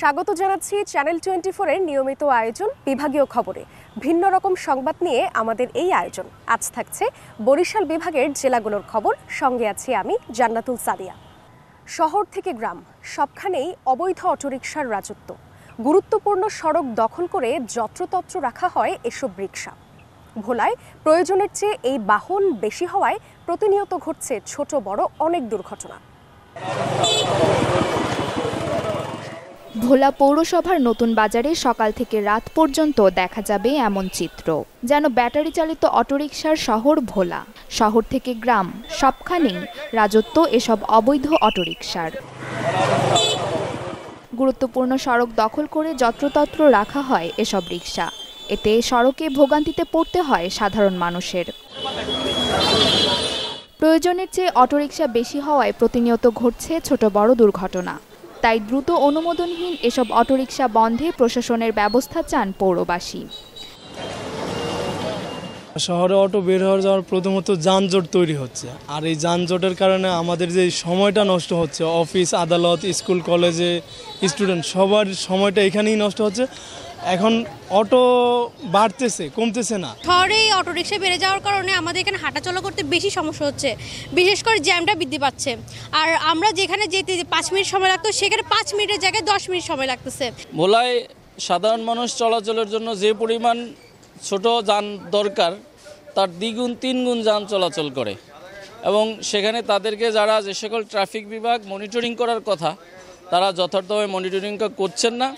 স্বাগত জানাচ্ছি চ্যানেল 24 এর নিয়মিত আয়োজন বিভাগীয় খবরে। ভিন্ন রকম সংবাদ নিয়ে আমাদের এই আয়োজন। আজ থাকছে বরিশাল বিভাগের জেলাগুলোর খবর, সঙ্গে আছি আমি জান্নাতুল সাদিয়া। শহর থেকে গ্রাম সবখানেই অবৈধ অটোরিকশার রাজত্ব। গুরুত্বপূর্ণ সড়ক দখল করে যত্রতত্র রাখা হয় এসব রিকশা। ভোলায় প্রয়োজনের চেয়ে এই বাহন বেশি হওয়ায় প্রতিনিয়ত ঘটছে ছোট বড় অনেক দুর্ঘটনা। ভোলা পৌরসভার নতুন বাজারে সকাল থেকে রাত পর্যন্ত দেখা যাবে এমন চিত্র, যেন ব্যাটারি চালিত অটোরিকশার শহর ভোলা। শহর থেকে গ্রাম সবখানেই রাজত্ব এসব অবৈধ অটোরিকশার। গুরুত্বপূর্ণ সড়ক দখল করে যত্রতত্র রাখা হয় এসব রিকশা। এতে সড়কে ভোগান্তিতে পড়তে হয় সাধারণ মানুষের। প্রয়োজনের চেয়ে অটোরিকশা বেশি হওয়ায় প্রতিনিয়ত ঘটছে ছোট বড় দুর্ঘটনা। তাই দ্রুত অনুমোদনহীন এসব অটোরিকশা বন্ধে প্রশাসনের ব্যবস্থা চান পৌরবাসী। শহরে অটো বের হওয়ার যাওয়ার প্রথমত যানজট তৈরি হচ্ছে, আর এই যানজটের কারণে আমাদের যে সময়টা নষ্ট হচ্ছে, অফিস আদালত স্কুল কলেজে স্টুডেন্ট সবার সময়টা এখানেই নষ্ট হচ্ছে। এখন অটো বাড়তেছে, কমতেছে না। শহরে অটোরিকশা বেড়ে যাওয়ার কারণে আমাদের এখানে হাঁটাচলা করতে বেশি সমস্যা হচ্ছে, বিশেষ করে জ্যামটা বৃদ্ধি পাচ্ছে। আর আমরা যেখানে যেতে 5 মিনিট সময় লাগতো সেখানে 5 মিনিটের জায়গায় 10 মিনিট সময় লাগতেছে। ভোলায় সাধারণ মানুষ চলাচলের জন্য যে পরিমাণ ছোট যান দরকার তার দ্বিগুণ 3 গুণ যান চলাচল করে, এবং সেখানে তাদেরকে যারা যে সকল ট্রাফিক বিভাগ মনিটরিং করার কথা তারা যথার্থভাবে মনিটরিং করছেন না।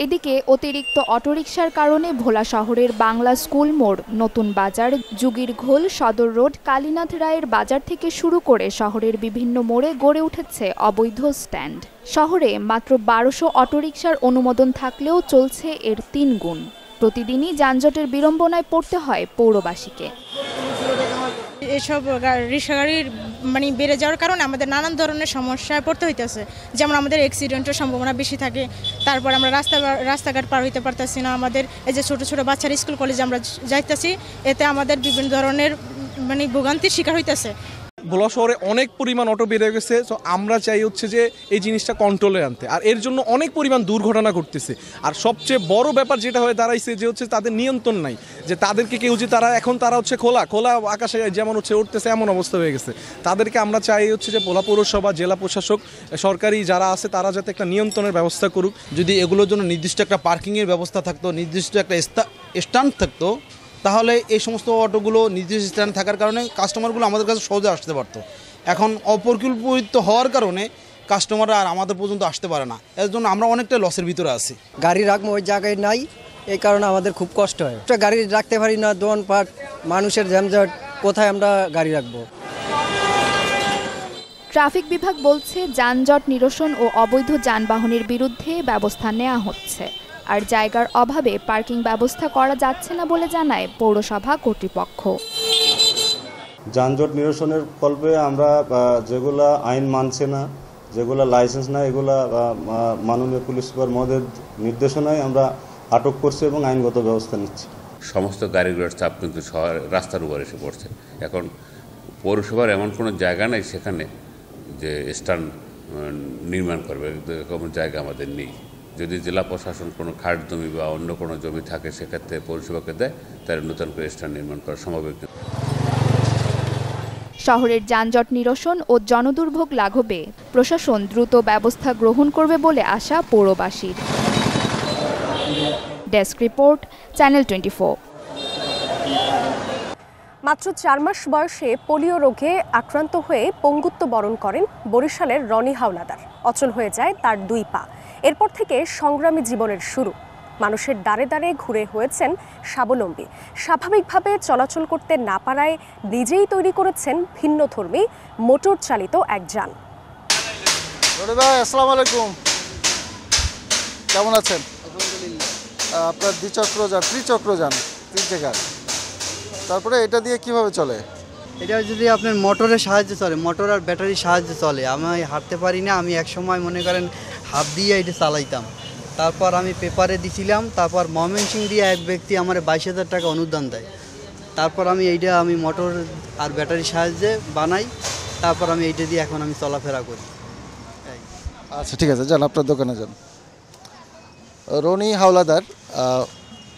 এদিকে অতিরিক্ত অটোরিকশার কারণে ভোলা শহরের বাংলা স্কুল মোড়, নতুন বাজার, যুগীর ঘোল, সদর রোড, কালীনাথ রায়ের বাজার থেকে শুরু করে শহরের বিভিন্ন মোড়ে গড়ে উঠেছে অবৈধ স্ট্যান্ড। শহরে মাত্র 1200 অটোরিকশার অনুমোদন থাকলেও চলছে এর 3 গুণ। প্রতিদিনই যানজটের বিড়ম্বনায় পড়তে হয় পৌরবাসীকে। এসব রিক্সা গাড়ির বেড়ে যাওয়ার কারণে আমাদের নানান ধরনের সমস্যায় পড়তে হইতেছে। যেমন আমাদের অ্যাক্সিডেন্টের সম্ভাবনা বেশি থাকে, তারপর আমরা রাস্তাঘাট পার হইতে পারতেছি না। আমাদের এই যে ছোট ছোট বাচ্চার স্কুল কলেজে আমরা যাইতেছি, এতে আমাদের বিভিন্ন ধরনের ভোগান্তির শিকার হইতেছে। ভোলা শহরে অনেক পরিমাণ অটো বেড়ে গেছে, তো আমরা চাই হচ্ছে যে এই জিনিসটা কন্ট্রোলে আনতে, আর এর জন্য অনেক পরিমাণ দুর্ঘটনা ঘটতেছে। আর সবচেয়ে বড় ব্যাপার যেটা হয়ে দাঁড়াইছে যে হচ্ছে তাদের নিয়ন্ত্রণ নাই, যে তাদেরকে কেউ যে তারা হচ্ছে খোলা আকাশে যেমন হচ্ছে উঠতেছে এমন অবস্থা হয়ে গেছে। তাদেরকে আমরা চাই হচ্ছে যে ভোলা পৌরসভা, জেলা প্রশাসক, সরকারি যারা আছে তারা যাতে একটা নিয়ন্ত্রণের ব্যবস্থা করুক। যদি এগুলোর জন্য নির্দিষ্ট একটা পার্কিংয়ের ব্যবস্থা থাকতো, নির্দিষ্ট একটা স্ট্যান্ড থাকতো, তাহলে এই সমস্ত অটোগুলো নির্দিষ্ট স্ট্যান্ড থাকার কারণে কাস্টমারগুলো আমাদের কাছে সহজে আসতে পারতো। এখন অপরিকল্পিত হওয়ার কারণে কাস্টমাররা আর আমাদের পর্যন্ত আসতে পারে না। এর জন্য আমরা অনেকটা লসের ভিতরে আছি। গাড়ি রাখবো ওই জায়গায় নাই, এই কারণে আমাদের খুব কষ্ট হয়। একটা গাড়ি রাখতে পারি না, দোকানপাট, মানুষের জ্যামজট, কোথায় আমরা গাড়ি রাখবো? ট্রাফিক বিভাগ বলছে যানজট নিরসন ও অবৈধ যানবাহনের বিরুদ্ধে ব্যবস্থা নেওয়া হচ্ছে, আর জায়গার অভাবে পার্কিং ব্যবস্থা করা যাচ্ছে না বলে জানায় পৌরসভা কর্তৃপক্ষ। যানজট নিরসনের কল্পে আমরা যেগুলা আইন মানছে না, যেগুলা লাইসেন্স না, এগুলা মাননীয় পুলিশ সুপার মহোদয়ের নির্দেশনায় আমরা আটক করছি এবং আইনগত ব্যবস্থা নিচ্ছি। সমস্ত গাড়িগুলোর চাপ কিন্তু রাস্তার উপর এসে পড়ছে। এখন পৌরসভার এমন কোনো জায়গা নেই সেখানে যে স্ট্যান্ড নির্মাণ করবে, এরকম জায়গা আমাদের নেই। যদি জেলা প্রশাসন কোনো খাট জমি বা অন্য কোনো জমি থাকে সেক্ষেত্রে পৌরসভাকে দেয়, তার নতুন করে স্ট্যান্ড নির্মাণ করা সম্ভব। শহরের যানজট নিরসন ও জনদুর্ভোগ লাঘবে প্রশাসন দ্রুত ব্যবস্থা গ্রহণ করবে বলে আশা পৌরবাসীর। Desk report, channel 24। মাত্র 4 মাস বয়সে পোলিও রোগে আক্রান্ত হয়ে পঙ্গুত্ব বরণ করেন বরিশালের রনি হাওলাদার। অচল হয়ে যায় তার 2 পা। এরপর থেকে সংগ্রামী জীবনের শুরু। মানুষের দ্বারে দ্বারে ঘুরে হয়েছেন স্বাবলম্বী। স্বাভাবিকভাবে চলাচল করতে না পারায় নিজেই তৈরি করেছেন ভিন্নধর্মী মোটর চালিত এক যান। আসসালামু আলাইকুম, কেমন আছেন? আপনার ত্রিচক্র যান 3 চাকার, তারপরে এটা দিয়ে কিভাবে চলে? এটা যদি আপনার মোটরের সাহায্যে চলে, মোটর আর ব্যাটারির সাহায্যে চলে। আমি হাঁটতে পারি না, আমি এক সময় মনে করেন হাত দিয়ে এটা চালাইতাম। তারপর আমি পেপারে দিছিলাম, তারপর ময়মনসিংহ দিয়ে এক ব্যক্তি আমার 22,000 টাকা অনুদান দেয়। তারপর আমি মোটর আর ব্যাটারির সাহায্যে বানাই, তারপর আমি এইটা দিয়ে এখন আমি চলাফেরা করি। আচ্ছা ঠিক আছে, যান আপনার দোকানে যান। রনি হাওলাদার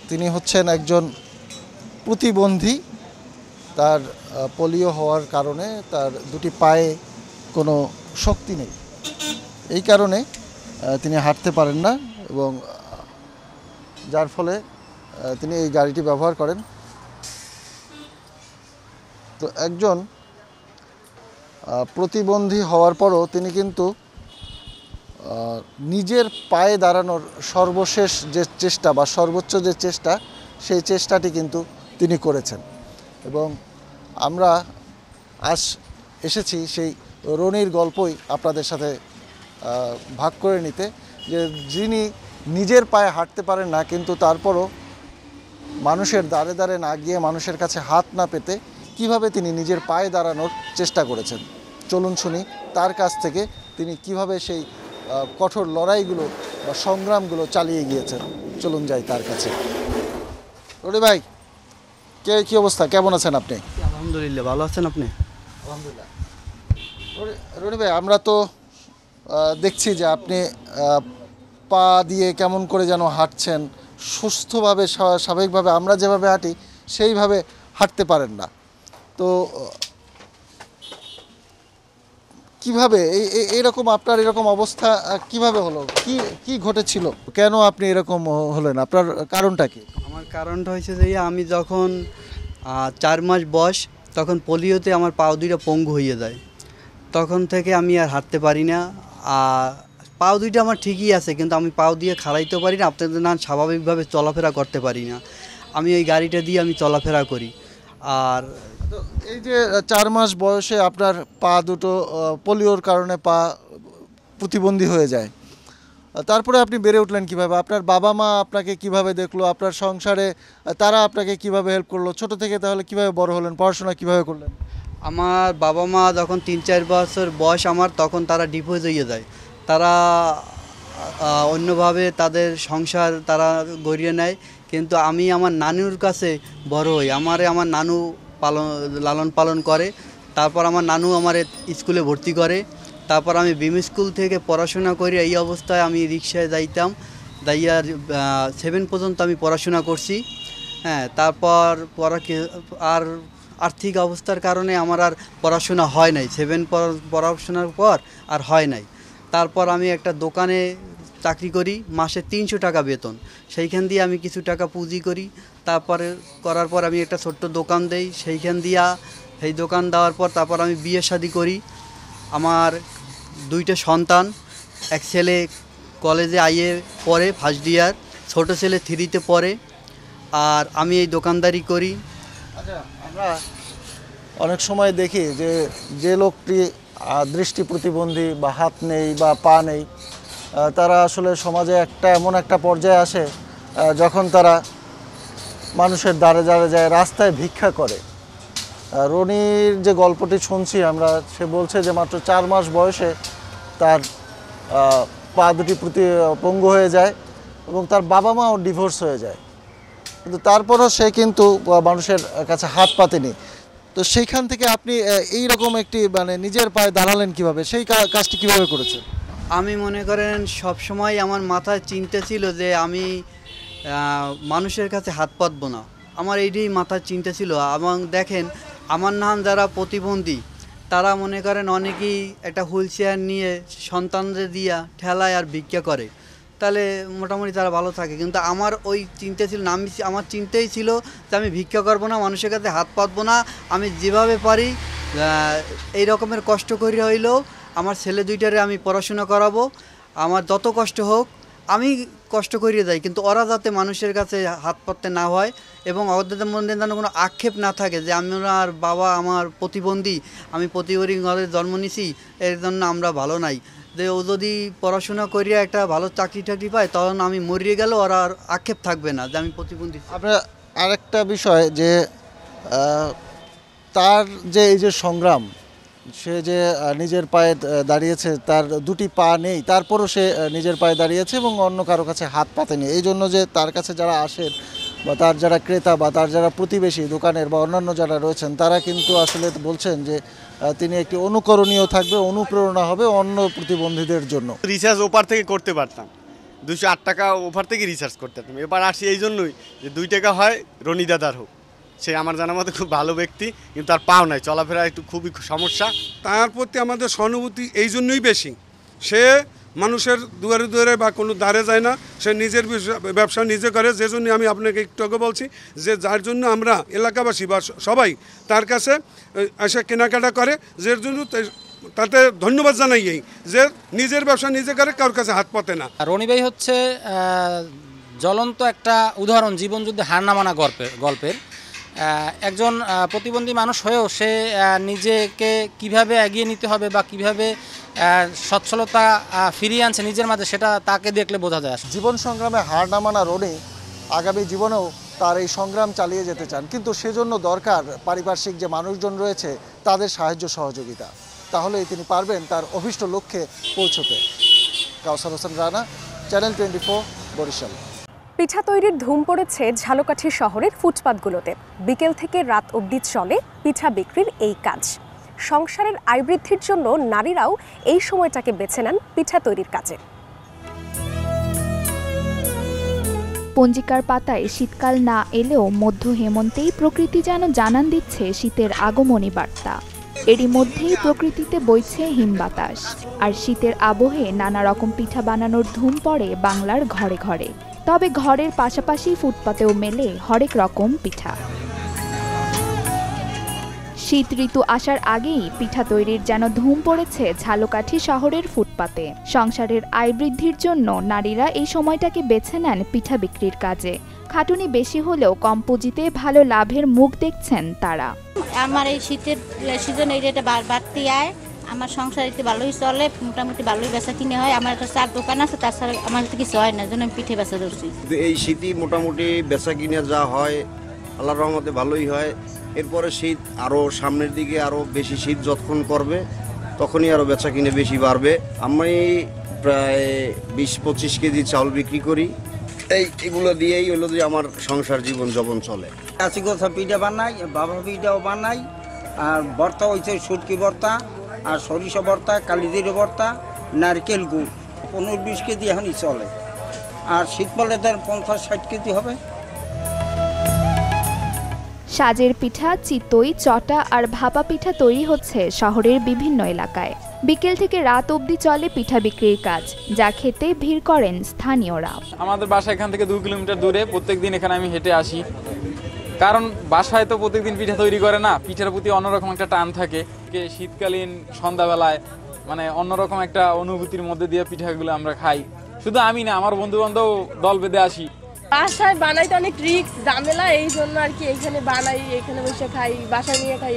তিনি হচ্ছেন একজন প্রতিবন্ধী। তার পোলিও হওয়ার কারণে তার দুটি পায়ে কোনো শক্তি নেই, এই কারণে তিনি হাঁটতে পারেন না এবং যার ফলে তিনি এই গাড়িটি ব্যবহার করেন। তো একজন প্রতিবন্ধী হওয়ার পরও তিনি কিন্তু নিজের পায়ে দাঁড়ানোর সর্বশেষ যে চেষ্টা বা সর্বোচ্চ যে চেষ্টা, সেই চেষ্টাটি কিন্তু তিনি করেছেন। এবং আমরা আজ এসেছি সেই রনির গল্পই আপনাদের সাথে ভাগ করে নিতে, যে যিনি নিজের পায়ে হাঁটতে পারেন না, কিন্তু তারপরও মানুষের দ্বারে দ্বারে না গিয়ে মানুষের কাছে হাত না পেতে কিভাবে তিনি নিজের পায়ে দাঁড়ানোর চেষ্টা করেছেন। চলুন শুনি তার কাছ থেকে তিনি কিভাবে সেই কঠোর লড়াইগুলো বা সংগ্রামগুলো চালিয়ে গিয়েছেন। চলুন যাই তার কাছে। রনি ভাই, কী অবস্থা, কেমন আছেন আপনি? আলহামদুলিল্লাহ, ভালো আছেন আপনি? আলহামদুলিল্লাহ। রনি ভাই, আমরা তো দেখছি যে আপনি পা দিয়ে কেমন করে যেন হাঁটছেন, সুস্থভাবে স্বাভাবিকভাবে আমরা যেভাবে হাঁটি সেইভাবে হাঁটতে পারেন না। তো কিভাবে এইরকম আপনার এরকম অবস্থা কিভাবে হলো, কি ঘটেছিল, কেন আপনি এরকম হলেন, আপনার কারণটা কি? আমার কারণটা হয়েছে যে আমি যখন 4 মাস বয়স, তখন পোলিওতে আমার পাও দুইটা পঙ্গু হয়ে যায়। তখন থেকে আমি আর হাঁটতে পারি না। পাও দুইটা আমার ঠিকই আছে, কিন্তু আমি পাও দিয়ে খাড়াইতে পারি না, আপনাদের না স্বাভাবিকভাবে চলাফেরা করতে পারি না। আমি ওই গাড়িটা দিয়ে আমি চলাফেরা করি। আর এই যে 4 মাস বয়সে আপনার পা দুটো পোলিওর কারণে পা প্রতিবন্ধী হয়ে যায়, তারপরে আপনি বেড়ে উঠলেন কিভাবে? আপনার বাবা মা আপনাকে কিভাবে দেখলো? আপনার সংসারে তারা আপনাকে কিভাবে হেল্প করলো? ছোট থেকে তাহলে কিভাবে বড় হলেন, পড়াশোনা কিভাবে করলেন? আমার বাবা মা যখন 3-4 বছর বয়স আমার, তখন তারা ডিভোর্স হয়ে যায়। তারা অন্যভাবে তাদের সংসার তারা গড়িয়ে নেয়। কিন্তু আমি আমার নানুর কাছে বড় হই। আমার নানু লালন পালন করে। তারপর আমার নানু আমার স্কুলে ভর্তি করে। তারপর আমি বিম স্কুল থেকে পড়াশোনা করি। এই অবস্থায় আমি রিক্সায় যাইতাম, 7 পর্যন্ত আমি পড়াশোনা করছি। হ্যাঁ, তারপর আর আর্থিক অবস্থার কারণে আমার আর পড়াশোনা হয় নাই। 7 পড়াশোনার পর আর হয় নাই। তারপর আমি একটা দোকানে চাকরি করি, মাসে 300 টাকা বেতন। সেইখান দিয়ে আমি কিছু টাকা পুঁজি করি। তারপরে করার পর আমি একটা ছোট্ট দোকান দেই। সেই দোকান দেওয়ার পর তারপর আমি বিয়ে শাদী করি। আমার 2টা সন্তান, এক ছেলে কলেজে আইয়ে পড়ে ফার্স্ট ইয়ার, ছোট ছেলে 3তে পড়ে, আর আমি এই দোকানদারি করি। আচ্ছা, আমরা অনেক সময় দেখি যে লোকটি দৃষ্টি প্রতিবন্ধী বা হাত নেই বা পা নেই, তারা আসলে সমাজে এমন একটা পর্যায়ে আসে যখন তারা মানুষের দ্বারে দ্বারে যায়, রাস্তায় ভিক্ষা করে। রনির যে গল্পটি শুনছি আমরা, সে বলছে যে মাত্র 4 মাস বয়সে তার পা দুটি পঙ্গু হয়ে যায় এবং তার বাবা মাও ডিভোর্স হয়ে যায়, কিন্তু তারপরও সে কিন্তু মানুষের কাছে হাত পাতেনি। তো সেইখান থেকে আপনি এই রকম একটি নিজের পায়ে দাঁড়ালেন কিভাবে, সেই কাজটি কিভাবে করেছেন? আমি মনে করেন সবসময় আমার মাথায় চিন্তা ছিল যে আমি মানুষের কাছে হাত পাতবো না, আমার এইটাই মাথায় চিন্তা ছিল। এবং দেখেন, আমার নাম যারা প্রতিবন্ধী, তারা মনে করেন অনেকেই একটা হুইল চেয়ার নিয়ে সন্তানদের দিয়া ঠেলায় আর ভিক্ষা করে, তাহলে মোটামুটি তারা ভালো থাকে। কিন্তু আমার ওই চিন্তা ছিল না, আমার চিন্তাই ছিল যে আমি ভিক্ষা করবো না, মানুষের কাছে হাত পাতবো না। আমি যেভাবে পারি এই রকমের কষ্ট করে হইলেও আমার ছেলে 2টারে আমি পড়াশোনা করাবো। আমার যত কষ্ট হোক আমি কষ্ট করিয়ে যাই, কিন্তু ওরা যাতে মানুষের কাছে হাত পাততে না হয় এবং ওদের মধ্যে যেন কোনো আক্ষেপ না থাকে যে আমার বাবা আমার প্রতিবন্ধী, আমি প্রতিবন্ধী ঘরে জন্ম নিছি, এর জন্য আমরা ভালো নাই। যে ও যদি পড়াশোনা করিয়া একটা ভালো চাকরি টাকরি পায়, তখন আমি মরিয়ে গেলেও ওরা আর আক্ষেপ থাকবে না যে আমি প্রতিবন্ধী। আপনার আরেকটা বিষয় যে তার যে এই যে সংগ্রাম, সে যে নিজের পায়ে দাঁড়িয়েছে, তার 2টি পা নেই, তারপরও সে নিজের পায়ে দাঁড়িয়েছে এবং অন্য কারো কাছে হাত পাতেনি। এই জন্য যে তার কাছে যারা আসেন বা তার যারা ক্রেতা বা তার যারা প্রতিবেশী দোকানের বা অন্যান্য যারা রয়েছেন তারা কিন্তু আসলে বলছেন যে তিনি একটি অনুকরণীয় থাকবে, অনুপ্রেরণা হবে অন্য প্রতিবন্ধীদের জন্য। রিচার্জ ওপার থেকে করতে পারতাম, 208 টাকা ওপার থেকে রিচার্জ করতে পারতাম। এবার আসি এই জন্যই যে 2 টাকা হয় রনি দাদার হোক, সে আমার জানার মতো খুব ভালো ব্যক্তি, কিন্তু তার পাও নাই, চলাফেরা একটু খুবই সমস্যা। তার প্রতি আমাদের সহানুভূতি এই জন্যই বেশি, সে মানুষের দুয়ারে দুয়ারে বা কোনো দ্বারে যায় না, সে নিজের ব্যবসা নিজে করে। যে জন্য আমি আপনাকে একটু আগে বলছি যে যার জন্য আমরা এলাকাবাসী বা সবাই তার কাছে এসে কেনাকাটা করে, যে জন্য তাতে ধন্যবাদ জানাই এই যে নিজের ব্যবসা নিজে করে, কারোর কাছে হাত পাতে না। রনি ভাই হচ্ছে জ্বলন্ত একটা উদাহরণ জীবন যুদ্ধে হার না মানা গল্পের। একজন প্রতিবন্ধী মানুষ হয়েও সে নিজেকে কিভাবে এগিয়ে নিতে হবে বা কিভাবে সচ্ছলতা ফিরিয়ে আনছে নিজের মাঝে, সেটা তাকে দেখলে বোঝা যায়। জীবন সংগ্রামে হার না মানা রনি আগামী জীবনেও তার এই সংগ্রাম চালিয়ে যেতে চান, কিন্তু সেজন্য দরকার পারিপার্শ্বিক যে মানুষজন রয়েছে তাদের সাহায্য সহযোগিতা, তাহলেই তিনি পারবেন তার অভীষ্ট লক্ষ্যে পৌঁছতে। কাউসার হোসেন রানা, চ্যানেল 24, বরিশাল। পিঠা তৈরির ধুম পড়েছে ঝালকাঠি শহরের ফুটপাতগুলোতে। বিকেল থেকে রাত অবধি চলে পিঠা বিক্রির এই কাজ। সংসারের আয় বৃদ্ধির জন্য নারীরাও এই সময়টাকে বেছে নেন পিঠা তৈরির কাজে। পঞ্জিকার পাতায় শীতকাল না এলেও মধ্য হেমন্তেই প্রকৃতি যেন জানান দিচ্ছে শীতের আগমনী বার্তা। এরই মধ্যেই প্রকৃতিতে বইছে হিম বাতাস, আর শীতের আবহে নানা রকম পিঠা বানানোর ধুম পড়ে বাংলার ঘরে ঘরে। তবে ঘরের পাশাপাশি ফুটপাতেও মেলে হরেক রকম পিঠা। শীত ঋতু আসার আগেই পিঠা তৈরির যেন ধুম পড়েছে ঝালকাঠি শহরের ফুটপাতে। সংসারের আয় বৃদ্ধির জন্য নারীরা এই সময়টাকে বেছে নেন পিঠা বিক্রির কাজে। খাটুনি বেশি হলেও কম পুঁজিতে ভালো লাভের মুখ দেখছেন তারা। আমার এই শীতের সিজনে এটা বাড়তি আয়, আমার সংসার একটু ভালোই চলে, মোটামুটি ভালোই বেচা কিনে হয়। আমার একটা চার দোকান আছে, তাছাড়া আমার কাছে কিছু হয় না, জন্য আমি পিঠে বেচা ধরছি। এই শীতই মোটামুটি বেচা কিনে যা হয় আল্লাহর রহমতে ভালোই হয়। এরপরে শীত আরও সামনের দিকে আরও বেশি শীত যতক্ষণ করবে তখনই আরও বেচা কিনে বেশি বাড়বে। আমি প্রায় 20-25 কেজি চাউল বিক্রি করি। এগুলো দিয়েই হলো যে আমার সংসার জীবন যাপন চলে। কাঁচি গোছা পিঠা বানাই, বাবা পিঠাও বানাই, আর ভর্তা হয়েছে শুটকি ভর্তা, আর সরিষা ভর্তা, কালিজিরা ভর্তা, নারকেল গুড় 15-20 কেজি এখনই চলে। আর শীত পড়লে তার 50-60 কেজি হবে। সাজের পিঠা, চিতই, চটা আর ভাপা পিঠা তৈরি হচ্ছে শহরের বিভিন্ন এলাকায়। বিকেল থেকে রাত অবধি চলে পিঠা বিক্রির কাজ, যা খেতে ভিড় করেন স্থানীয়রা। আমাদের বাসা এখান থেকে 2 কিলোমিটার দূরে, প্রত্যেকদিন এখানে আমি হেঁটে আসি, কারণ বাসায় তো প্রত্যেকদিন পিঠা তৈরি করে না, পিঠার প্রতি অন্যরকম একটা টান থাকে। শীতকালীন সন্ধ্যাবেলায় মানে অন্যরকম একটা অনুভূতির মধ্যে দিয়ে পিঠাগুলো আমরা খাই। শুধু আমি না, আমার বন্ধু বান্ধব দল বেঁধে আসি। বাসায় বানাইতে অনেক রিস্ক ঝামেলা, এই জন্য আর কি এখানে বানাই, এখানে বসে খাই, বাসায় নিয়ে খাই।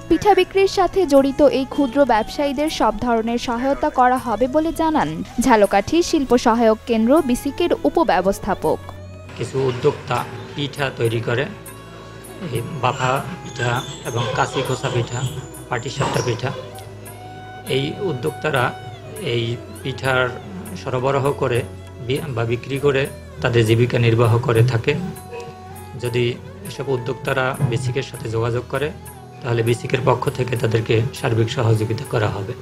পিঠা বিক্রির সাথে জড়িত এই ক্ষুদ্র ব্যবসায়ীদের সব ধরনের সহায়তা করা হবে বলে জানান ঝালকাঠি শিল্প সহায়ক কেন্দ্র বিসিকের উপব্যবস্থাপক। কিছু উদ্যোক্তা পিঠা তৈরি করে, এই বাফা পিঠা এবং কাঁচি ঘষা পিঠা, পাটিসাপটা পিঠা। এই উদ্যোক্তারা এই পিঠার সরবরাহ করে বা বিক্রি করে তাদের জীবিকা নির্বাহ করে থাকে। যদি এসব উদ্যোক্তারা বিসিকের সাথে যোগাযোগ করে তাহলে বিসিকের পক্ষ থেকে তাদেরকে সার্বিক সহযোগিতা করা হবে।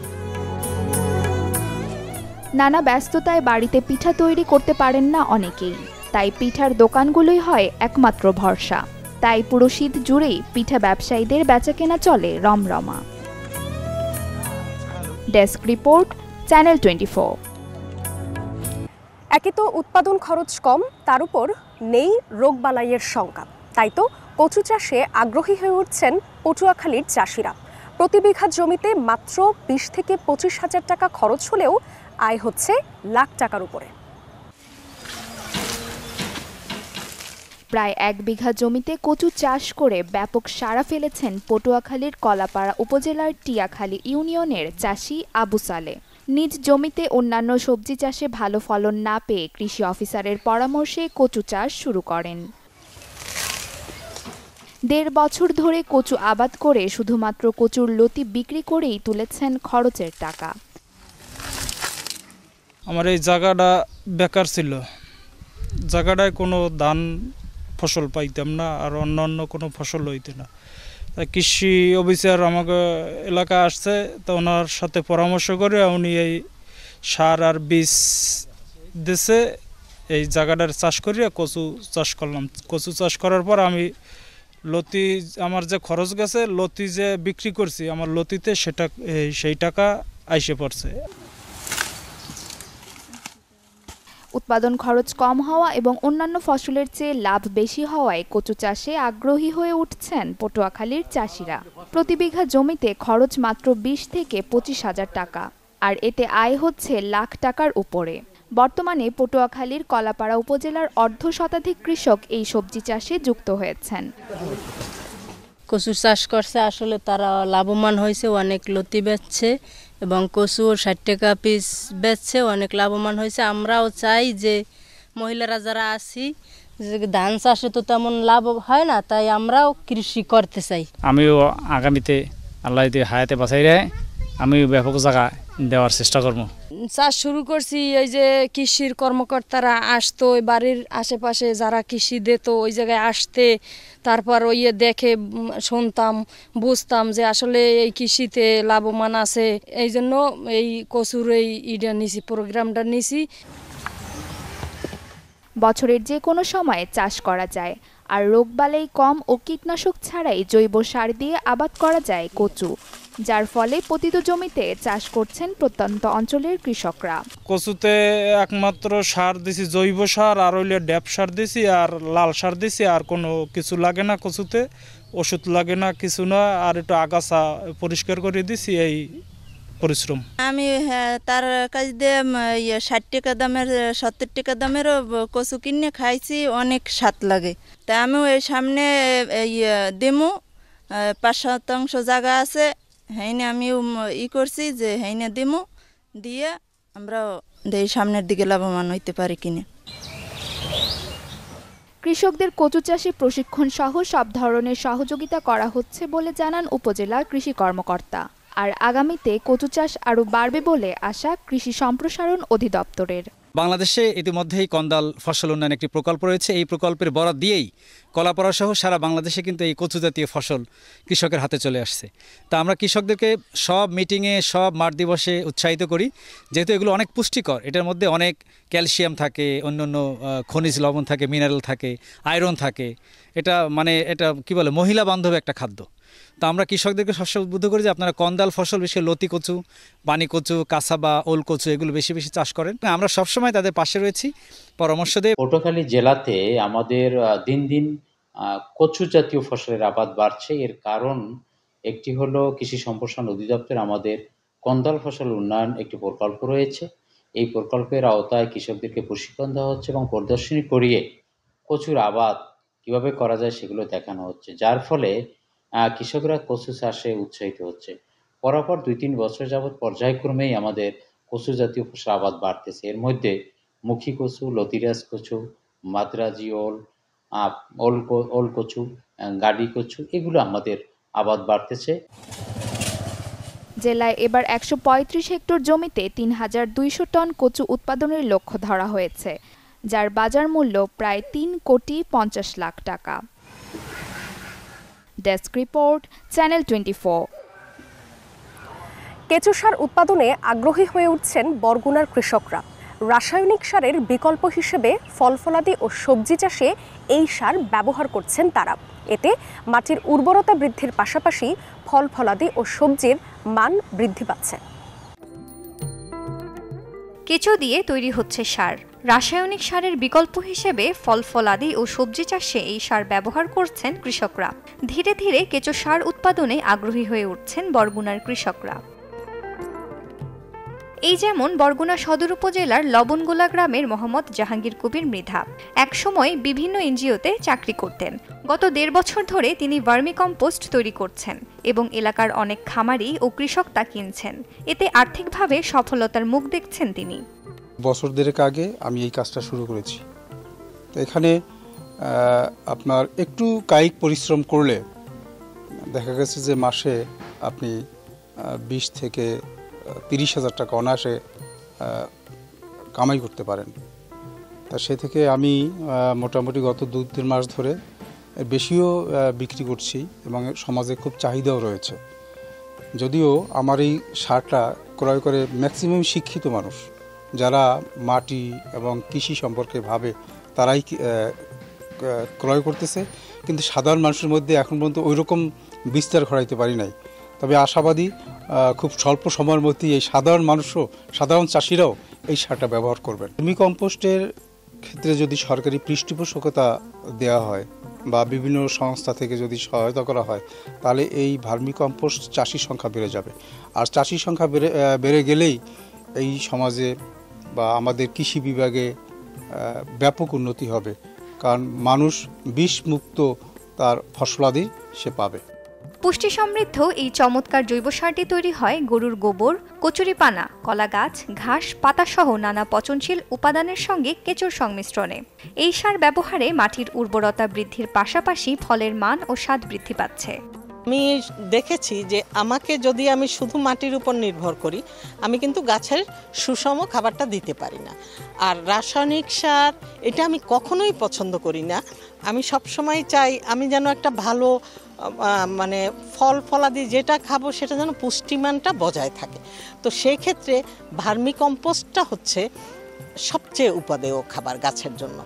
নানা ব্যস্ততায় বাড়িতে পিঠা তৈরি করতে পারেন না অনেকেই, তাই পিঠার দোকানগুলোই হয় একমাত্র ভরসা। তাই পুরো শীত জুড়েই পিঠা ব্যবসায়ীদের বেচাকেনা চলে রমরমা। Desk report, channel 24। একে তো উৎপাদন খরচ কম, তার উপর নেই রোগবালাইয়ের শঙ্কা। তাই তো কচু চাষে আগ্রহী হয়ে উঠছেন পটুয়াখালীর চাষিরা। প্রতি বিঘা জমিতে মাত্র 20 থেকে 25 হাজার টাকা খরচ হলেও আয় হচ্ছে লাখ টাকার উপরে। প্রায় 1 বিঘা জমিতে কচু চাষ করে ব্যাপক সাড়া ফেলেছেন পটুয়াখালীর কলাপাড়া উপজেলার টিয়াখালী ইউনিয়নের চাষি আবু সালে। নিজ জমিতে অন্যান্য সবজি চাষে ভালো ফলন না পেয়ে কৃষি অফিসারের পরামর্শে কচু চাষ শুরু করেন। 1.5 বছর ধরে কচু আবাদ করে শুধুমাত্র কচুর লতি বিক্রি করেই তুলেছেন খরচের টাকা। আমার এই জায়গাটা বেকার ছিল, জায়গাটায় কোনো ধান ফসল পাইতাম না, আর অন্য কোনো ফসল হইতো না। তাই কৃষি অফিসার আমাকে এলাকায় আসছে, তো ওনার সাথে পরামর্শ করে উনি এই সার আর বীজ দিছে, এই জায়গাটার চাষ করিয়া কচু চাষ করলাম। কচু চাষ করার পর আমি লতি, আমার যে খরচ গেছে লতি যে বিক্রি করছি আমার লতিতে, সেই টাকা আইসে পড়ছে। উৎপাদন খরচ কম হওয়া এবং অন্যান্য ফসলের চেয়ে লাভ বেশি হওয়ায় কচু চাষে আগ্রহী হয়ে উঠছেন পটুয়াখালীর চাষিরা। প্রতি বিঘা জমিতে খরচ মাত্র 20 থেকে 25,000 টাকা, আর এতে আয় হচ্ছে লাখ টাকার উপরে। বর্তমানে পটুয়াখালীর কলাপাড়া উপজেলার অর্ধশতাধিক কৃষক এই সবজি চাষে যুক্ত হয়েছেন। কচু চাষ করছে, আসলে তারা লাভবান হয়েছে, অনেক লতি বেচছে এবং কচু 60 টাকা পিস বেচছে, অনেক লাভবান হয়েছে। আমরাও চাই যে মহিলারা যারা আছি, যে ধান চাষে তো তেমন লাভ হয় না, তাই আমরাও কৃষি করতে চাই। আমিও আগামীতে আল্লাহ যদি হায়াতে বাঁচাই রাখে আমিও ব্যাপক জায়গা দেওয়ার চেষ্টা করবো। চাষ শুরু করছি, এই যে কৃষির কর্মকর্তারা আসতো, ওই বাড়ির আশেপাশে যারা কৃষি দিত ওই জায়গায় আসতে, তারপর ওই দেখে শুনতাম, বুঝতাম যে আসলে এই কৃষিতে লাভবান আছে। এই জন্য এই কচুর এইটা নিছি, প্রোগ্রামটা নিছি। বছরের যে কোনো সময়ে চাষ করা যায়, আর রোগবালাই কম ও কীটনাশক ছাড়াই জৈব সার দিয়ে আবাদ করা যায় কচু, যার ফলে পতিত জমিতে চাষ করছেন প্রত্যন্ত অঞ্চলের কৃষকরা। কচুতে একমাত্র সার দিছি জৈব সার, আর হইলে ড্যাপ সার দিছি আর লাল সার দিছি, আর কোনো কিছু লাগে না কচুতে, ওষুধ লাগে না, কিছু না, আর একটু আগাছা পরিষ্কার করে দিছি, এই পরিশ্রম। আমি তার কাছ দিয়ে 60 টাকা দামের 70 টাকা দামেরও কচু কিনে খাইছি, অনেক স্বাদ লাগে। তা আমিও এই সামনে দেমো 5% জায়গা আছে, হ্যাঁ আমিও করছি যে হ্যাঁ দেমো দিয়ে আমরা সামনের দিকে লাভবান হইতে পারি কিনে। কৃষকদের কচু চাষে প্রশিক্ষণ সহ সব ধরনের সহযোগিতা করা হচ্ছে বলে জানান উপজেলা কৃষি কর্মকর্তা। আর আগামীতে কচু চাষ আরও বাড়বে বলে আশা কৃষি সম্প্রসারণ অধিদপ্তরের। বাংলাদেশে ইতিমধ্যেই কন্দাল ফসল উন্নয়ন একটি প্রকল্প রয়েছে। এই প্রকল্পের বরাদ দিয়েই কলাপাড়া সহ সারা বাংলাদেশে কিন্তু এই কচু জাতীয় ফসল কৃষকের হাতে চলে আসছে। তা আমরা কৃষকদেরকে সব মিটিংয়ে, সব মাঠ দিবসে উৎসাহিত করি, যেহেতু এগুলো অনেক পুষ্টিকর। এটার মধ্যে অনেক ক্যালসিয়াম থাকে, অন্যান্য খনিজ লবণ থাকে, মিনারেল থাকে, আয়রন থাকে। এটা কি বলে, মহিলা বান্ধব একটা খাদ্য। তা আমরা কৃষকদেরকে সবসময় উদ্বুদ্ধ করি যে আপনারা কন্দাল ফসল, বিশেষ লতি কচু, পানি কচু, কাঁচা ওল কচু এগুলো বেশি বেশি চাষ করেন। আমরা সবসময় তাদের পাশে রয়েছি, পরামর্শ দেই। পটুয়াখালী জেলাতে আমাদের দিন দিন কচু জাতীয় ফসলের আবাদ বাড়ছে। এর কারণ একটি হলো কৃষি সম্প্রসারণ অধিদপ্তর আমাদের কন্দাল ফসল উন্নয়ন একটি প্রকল্প রয়েছে। এই প্রকল্পের আওতায় কৃষকদেরকে প্রশিক্ষণ দেওয়া হচ্ছে এবং প্রদর্শনী করিয়ে কচুর আবাদ কিভাবে করা যায় সেগুলো দেখানো হচ্ছে, যার ফলে কৃষকরা কচু চাষে উৎসাহিত হচ্ছে। পরপর 2-3 বছর যাবৎ পর্যায়ক্রমেই আমাদের কচু জাতীয় ফসল আবাদ বাড়তেছে। এর মধ্যে মুখী কচু, লতিরাজ কচু, মাদ্রাজি ওল কচু, গাডি কচু এগুলো আমাদের আবাদ বাড়তেছে। জেলায় এবার 135 হেক্টর জমিতে 3200 টন কচু উৎপাদনের লক্ষ্য ধরা হয়েছে, যার বাজার মূল্য প্রায় 3,50 লাখ টাকা। Desk report, channel 24। কেঁচো সার উৎপাদনে আগ্রহী হয়ে উঠছেন বরগুনার কৃষকরা। রাসায়নিক সারের বিকল্প হিসেবে ফলফলাদি ও সবজি চাষে এই সার ব্যবহার করছেন তারা। এতে মাটির উর্বরতা বৃদ্ধির পাশাপাশি ফলফলাদি ও সবজির মান বৃদ্ধি পাচ্ছে। কেঁচো দিয়ে তৈরি হচ্ছে সার। রাসায়নিক সারের বিকল্প হিসেবে ফলফলাদি ও সবজি চাষে এই সার ব্যবহার করছেন কৃষকরা। ধীরে ধীরে কেঁচো সার উৎপাদনে আগ্রহী হয়ে উঠছেন বরগুনার কৃষকরা। এই যেমন বরগুনা সদর উপজেলার লবণগোলা গ্রামের মোহাম্মদ জাহাঙ্গীর কবির মৃধা। একসময় বিভিন্ন এনজিওতে চাকরি করতেন। গত 1.5 বছর ধরে তিনি ভার্মি কম্পোস্ট তৈরি করছেন এবং এলাকার অনেক খামারি ও কৃষক তা কিনছেন। এতে আর্থিকভাবে সফলতার মুখ দেখছেন তিনি। বছর দেড়েক আগে আমি এই কাজটা শুরু করেছি। তো এখানে আপনার একটু কায়িক পরিশ্রম করলে দেখা গেছে যে মাসে আপনি 20 থেকে 30 হাজার টাকা অনায়াসে কামাই করতে পারেন। তা সে থেকে আমি মোটামুটি গত 2-3 মাস ধরে বেশিও বিক্রি করছি এবং সমাজে খুব চাহিদাও রয়েছে। যদিও আমার এই সারটা ক্রয় করে ম্যাক্সিমাম শিক্ষিত মানুষ যারা মাটি এবং কৃষি সম্পর্কে ভাবে তারাই ক্রয় করতেছে, কিন্তু সাধারণ মানুষের মধ্যে এখন পর্যন্ত ওই রকম বিস্তার ঘটাইতে পারি নাই। তবে আশাবাদী খুব স্বল্প সময়ের মধ্যেই এই সাধারণ মানুষও, সাধারণ চাষিরাও এই সারটা ব্যবহার করবেন। ভার্মি কম্পোস্টের ক্ষেত্রে যদি সরকারি পৃষ্ঠপোষকতা দেওয়া হয় বা বিভিন্ন সংস্থা থেকে যদি সহায়তা করা হয়, তাহলে এই ভার্মি কম্পোস্ট চাষির সংখ্যা বেড়ে যাবে। আর চাষির সংখ্যা বেড়ে গেলেই এই সমাজে বা আমাদের কৃষি বিভাগে ব্যাপক উন্নতি হবে, কারণ মানুষ বিষমুক্ত তার ফসলাদি সে পাবে। পুষ্টি সমৃদ্ধ এই চমৎকার জৈব সারটি তৈরি হয় গরুর গোবর, কচুরিপানা, কলা গাছ, ঘাস, পাতাসহ নানা পচনশীল উপাদানের সঙ্গে কেঁচোর সংমিশ্রণে। এই সার ব্যবহারে মাটির উর্বরতা বৃদ্ধির পাশাপাশি ফলের মান ও স্বাদ বৃদ্ধি পাচ্ছে। আমি দেখেছি যে আমাকে যদি আমি শুধু মাটির উপর নির্ভর করি, আমি কিন্তু গাছের সুষম খাবারটা দিতে পারি না। আর রাসায়নিক সার এটা আমি কখনোই পছন্দ করি না। আমি সবসময় চাই আমি যেন একটা ভালো মানে ফলাদি যেটা খাবো সেটা যেন পুষ্টিমানটা বজায় থাকে। তো সেই ক্ষেত্রে ভার্মি কম্পোস্টটা হচ্ছে সবচেয়ে উপাদেয় খাবার গাছের জন্য।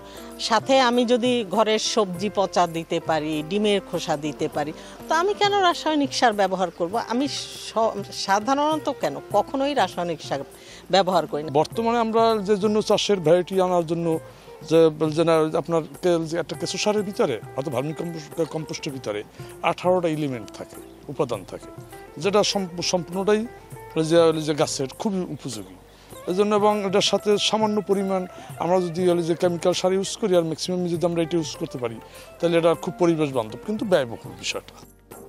সাথে আমি যদি ঘরের সবজি পচা দিতে পারি, ডিমের খোসা দিতে পারি, তো আমি কেন রাসায়নিক সার ব্যবহার করব? আমি সাধারণত কখনোই রাসায়নিক সার ব্যবহার করি না। বর্তমানে আমরা যে জন্য চাষের ভ্যারাইটি আনার জন্য যে আপনার একটা কেঁচো সারের ভিতরে অর্থাৎ ভার্মি কম্পোস্টের ভিতরে 18টা এলিমেন্ট থাকে, উপাদান থাকে, যেটা সম্পূর্ণটাই যে গাছের খুবই উপযোগী। এই জন্য এবং এটার সাথে সামান্য পরিমাণ আমরা যদি যে কেমিক্যাল সার ইউজ করি আর ম্যাক্সিমাম যদি আমরা এটা ইউজ করতে পারি, তাহলে এটা খুব পরিবেশ বান্ধব, কিন্তু ব্যয়বহুল বিষয়টা।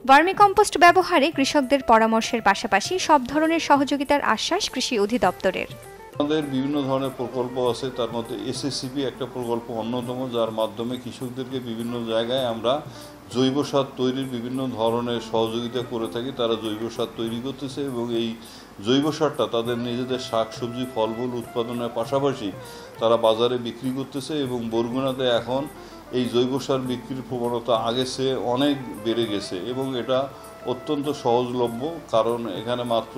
ভার্মি কম্পোস্ট ব্যবহারে কৃষকদের পরামর্শের পাশাপাশি সব ধরনের সহযোগিতার আশ্বাস কৃষি অধিদপ্তরের। আমাদের বিভিন্ন ধরনের প্রকল্প আছে, তার মধ্যে এসএসসিপি একটা প্রকল্প অন্যতম, যার মাধ্যমে কৃষকদেরকে বিভিন্ন জায়গায় আমরা জৈব সার তৈরির বিভিন্ন ধরনের সহযোগিতা করে থাকি। তারা জৈব সার তৈরি করতেছে এবং এই জৈব সারটা তাদের নিজেদের শাকসবজি ফলমূল উৎপাদনের পাশাপাশি তারা বাজারে বিক্রি করতেছে এবং বরগুনাতে এখন এই জৈব সার বিক্রির প্রবণতা আগের চেয়ে অনেক বেড়ে গেছে এবং এটা অত্যন্ত সহজলভ্য, কারণ এখানে মাত্র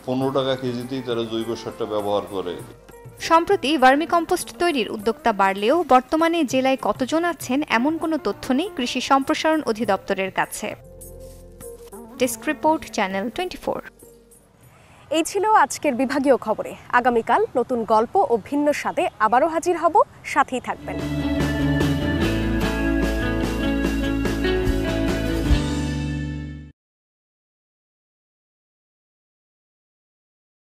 15 টাকা কেজিতেই তারা জৈব সারটা ব্যবহার করে। সম্প্রতি ভার্মি কম্পোস্ট তৈরির উদ্যোক্তা বাড়লেও বর্তমানে জেলায় কতজন আছেন এমন কোনো তথ্য নেই কৃষি সম্প্রসারণ অধিদপ্তরের কাছে। Desk report, channel 24। এই ছিল আজকের বিভাগীয় খবরে। আগামীকাল নতুন গল্প ও ভিন্ন স্বাদে আবারও হাজির হব, সাথেই থাকবেন।